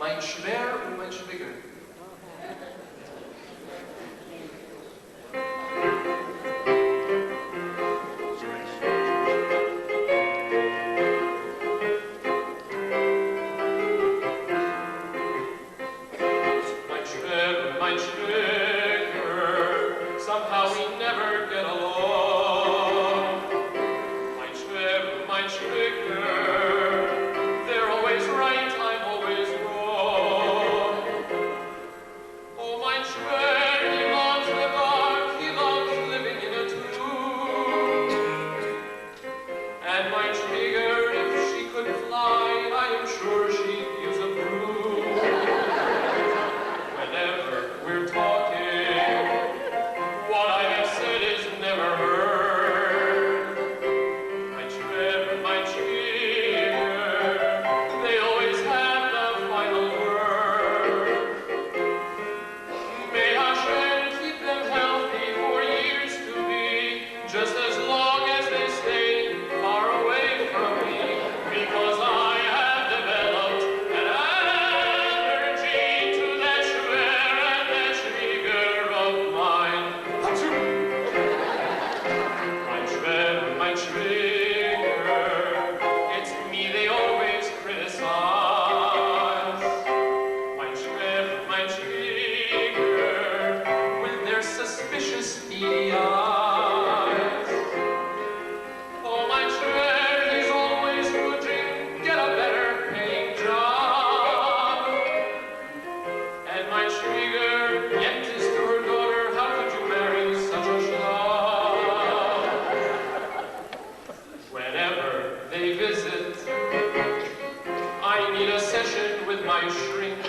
mein Schwer und mein Schwieger. Mein Schwer und mein Schwieger, somehow we never get along. Mein Schwer und mein Schwieger, they're always right, I'm always wrong. Oh, mein Schwer, he loves the dark, he loves living in a tomb. And mein Schwieger, if she could fly, I am sure she'd use a broom. Whenever we're talking, what I have said is never heard. Mein Schwer, mein Schwieger, they always have the final word. May Hashem keep them healthy for years to be, just as long as they stay far away from me, because I have developed an allergy to that Schwer and that Schwieger of mine. Mein Schwer, mein Schwieger, it's me they always criticize. Mein Schwer, mein Schwieger, with their suspicious beady eyes. Oh, mein Schwer, he's always would get a better paying job. And mein Schwieger, yet is to her daughter, how could you marry such a schlub? Whenever they visit, I need a session with my shrink.